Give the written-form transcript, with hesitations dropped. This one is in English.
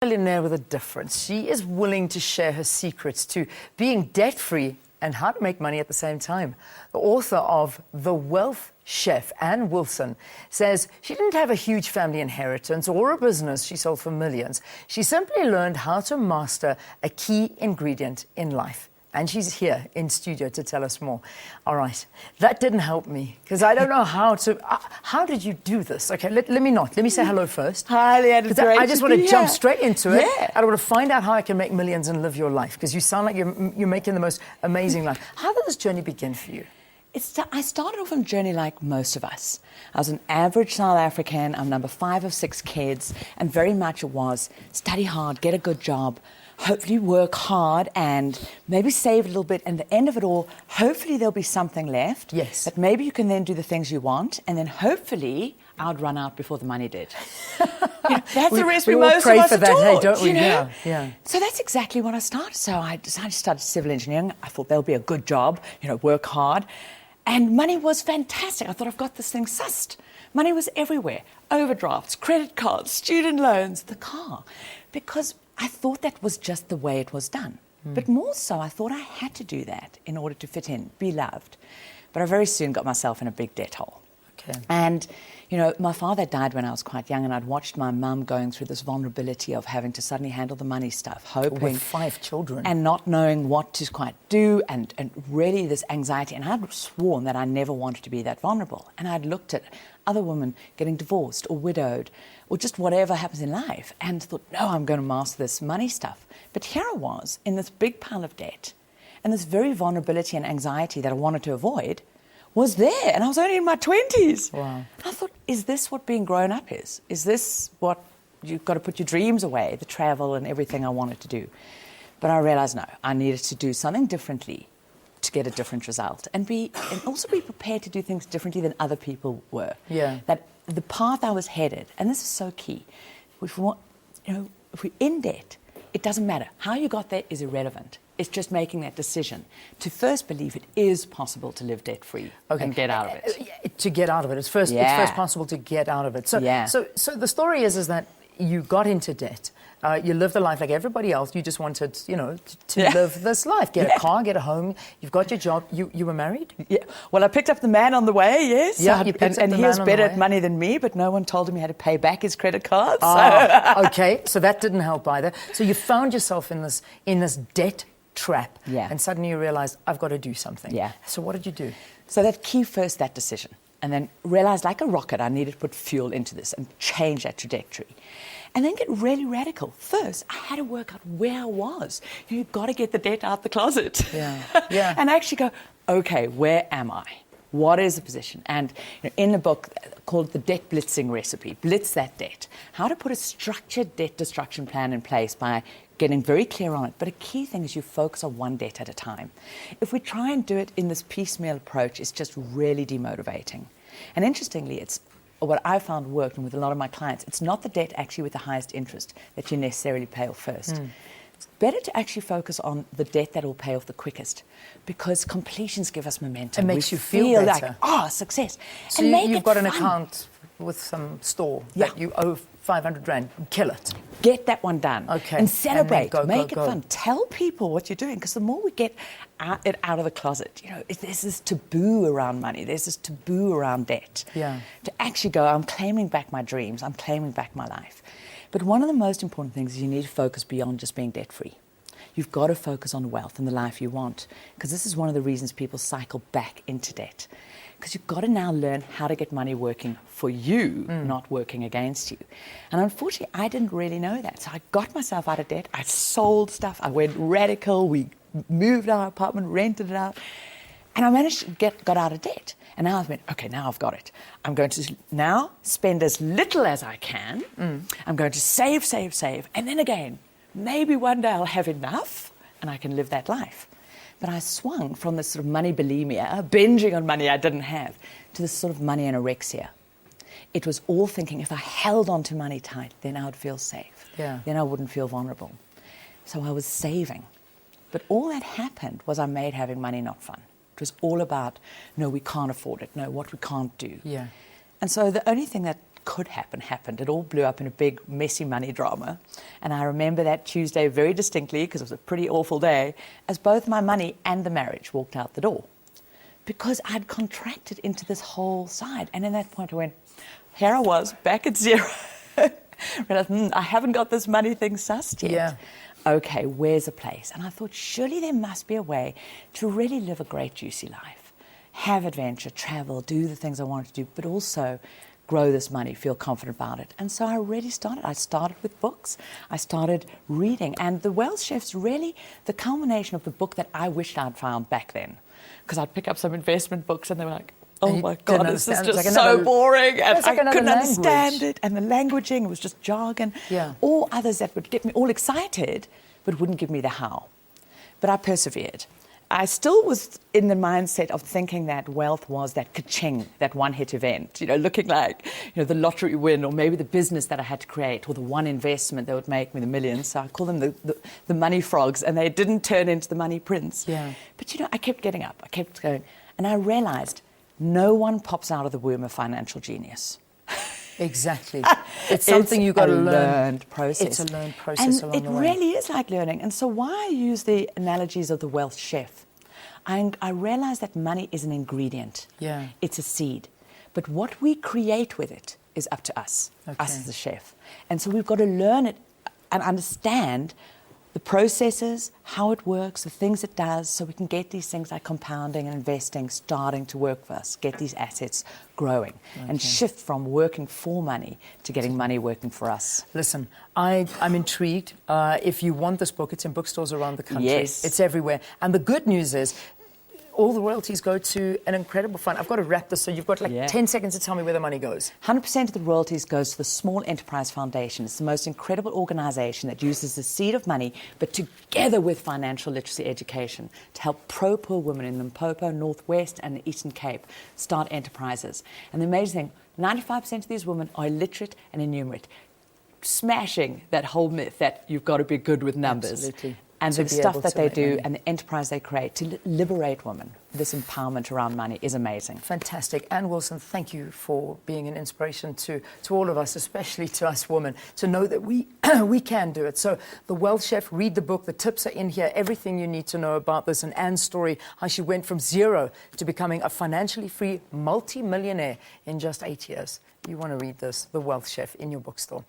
Millionaire with a difference. She is willing to share her secrets to being debt-free and how to make money at the same time. The author of The Wealth Chef, Ann Wilson, says she didn't have a huge family inheritance or a business she sold for millions. She simply learned how to master a key ingredient in life. And she's here in studio to tell us more. All right, that didn't help me because I don't know how to. How did you do this? Okay, let me say hello first. Hi, Leanne. It's great I just want to jump straight into it. Yeah. I want to find out how I can make millions and live your life because you sound like you're making the most amazing life. How did this journey begin for you? I started off on a journey like most of us. I was an average South African. I'm number 5 of 6 kids, and very much it was study hard, get a good job, hopefully work hard, and maybe save a little bit. And at the end of it all, hopefully there'll be something left. Yes. That maybe you can then do the things you want, and then hopefully I'd run out before the money did. That's the recipe most of us are taught, hey, don't we? You know? Yeah. So that's exactly what I started. So I decided to start civil engineering. I thought there'll be a good job, work hard. And money was fantastic. I thought, I've got this thing sussed. Money was everywhere. Overdrafts, credit cards, student loans, the car. Because I thought that was just the way it was done. But more so, I thought I had to do that in order to fit in, be loved. But I very soon got myself in a big debt hole. Okay. And, my father died when I was quite young, and I'd watched my mum going through this vulnerability of having to suddenly handle the money stuff, hoping... With 5 children. And not knowing what to quite do, and really this anxiety. And I'd sworn that I never wanted to be that vulnerable. And I'd looked at other women getting divorced or widowed, or just whatever happens in life, and thought, no, I'm going to master this money stuff. But here I was, in this big pile of debt, and this very vulnerability and anxiety that I wanted to avoid was there, and I was only in my 20s. Wow. I thought, is this what being grown up is? Is this what you've got to put your dreams away, the travel and everything I wanted to do? But I realized, no, I needed to do something differently to get a different result, and also be prepared to do things differently than other people were. Yeah. That the path I was headed, and this is so key, if we're in debt, it doesn't matter. How you got there is irrelevant. It's just making that decision to first believe it is possible to live debt-free and get out of it. To get out of it. It's first possible to get out of it. So the story is that you got into debt. You lived a life like everybody else. You just wanted, to live this life. Get a car, get a home. You've got your job. You were married? Yeah. Well, I picked up the man on the way, yes. Yeah, and he was better at money than me, but no one told him he had to pay back his credit cards. Okay. So that didn't help either. So you found yourself in this debt trap. Yeah. And suddenly you realized, I've got to do something. Yeah. So what did you do? So that decision. And then realized, like a rocket, I needed to put fuel into this and change that trajectory. And then get really radical. First, I had to work out where I was. You've got to get the debt out the closet. Yeah. And actually go, okay, where am I? What is the position? And in the book called The Debt Blitzing Recipe, blitz that debt. How to put a structured debt destruction plan in place by getting very clear on it. But a key thing is you focus on one debt at a time. If we try and do it in this piecemeal approach, it's just really demotivating. And interestingly, it's what I found worked, and with a lot of my clients, it's not the debt actually with the highest interest that you necessarily pay off first. It's better to actually focus on the debt that will pay off the quickest, because completions give us momentum. It makes you feel better. Like, success. So and you've got an account with some store that you owe 500 rand. Kill it. Get that one done. Okay. And celebrate. And Make it fun. Tell people what you're doing, because the more we get it out of the closet, there's this taboo around money. There's this taboo around debt. Yeah. To actually go, I'm claiming back my dreams. I'm claiming back my life. But one of the most important things is you need to focus beyond just being debt-free. You've got to focus on wealth and the life you want, because this is one of the reasons people cycle back into debt. Because you've got to now learn how to get money working for you, not working against you. And unfortunately, I didn't really know that. So I got myself out of debt. I sold stuff. I went radical. We moved our apartment, rented it out. And I managed to got out of debt. And now I've been, okay, now I've got it. I'm going to now spend as little as I can. I'm going to save. And then again, maybe one day I'll have enough and I can live that life. But I swung from this sort of money bulimia, binging on money I didn't have, to this sort of money anorexia. It was all thinking, if I held on to money tight, then I would feel safe. Yeah. Then I wouldn't feel vulnerable. So I was saving. But all that happened was I made having money not fun. It was all about, no, we can't afford it. No, what we can't do. Yeah. And so the only thing that could happen happened. It all blew up in a big, messy money drama. And I remember that Tuesday very distinctly, because it was a pretty awful day, as both my money and the marriage walked out the door. Because I'd contracted into this whole side. And in that point I went, here I was, back at zero. Realized, I haven't got this money thing sussed yet. Yeah. Okay, where's a place? And I thought, surely there must be a way to really live a great, juicy life. Have adventure, travel, do the things I wanted to do, but also grow this money, feel confident about it. And so I really started. I started with books. I started reading. And The Wealth Chef's really the culmination of the book that I wished I'd found back then. Because I'd pick up some investment books and they were like, oh my God, this is just so boring. And I couldn't understand it. And the languaging was just jargon. Yeah. Or others that would get me all excited, but wouldn't give me the how. But I persevered. I still was in the mindset of thinking that wealth was that ka-ching, that one-hit event, looking like, the lottery win, or maybe the business that I had to create, or the one investment that would make me the millions. So I call them the money frogs, and they didn't turn into the money prince. Yeah. But, I kept getting up. I kept going. And I realized no one pops out of the womb a financial genius. Exactly. It's something you've got to learn. It's a learned process. It's a learned process along the way. And it really is like learning. And so why I use the analogies of the wealth chef, I realize that money is an ingredient. Yeah. It's a seed. But what we create with it is up to us, Okay. us as the chef. And so we've got to learn it and understand the processes, how it works, the things it does, so we can get these things like compounding and investing starting to work for us, get these assets growing, and shift from working for money to getting money working for us. Listen, I'm intrigued. If you want this book, it's in bookstores around the country. Yes. It's everywhere. And the good news is, all the royalties go to an incredible fund. I've got to wrap this, so you've got 10 seconds to tell me where the money goes. 100% of the royalties goes to the Small Enterprise Foundation. It's the most incredible organisation that uses the seed of money, but together with financial literacy education, to help pro-poor women in Limpopo, Northwest and the Eastern Cape start enterprises. And the amazing thing, 95% of these women are illiterate and enumerate, smashing that whole myth that you've got to be good with numbers. Absolutely. And To the be stuff able that to they make do money. and the enterprise they create to liberate women, this empowerment around money is amazing. Fantastic. Anne Wilson, thank you for being an inspiration to all of us, especially to us women, to know that we can do it. So The Wealth Chef, read the book. The tips are in here. Everything you need to know about this, and Anne's story, how she went from zero to becoming a financially free multi-millionaire in just 8 years. You want to read this, The Wealth Chef, in your bookstore.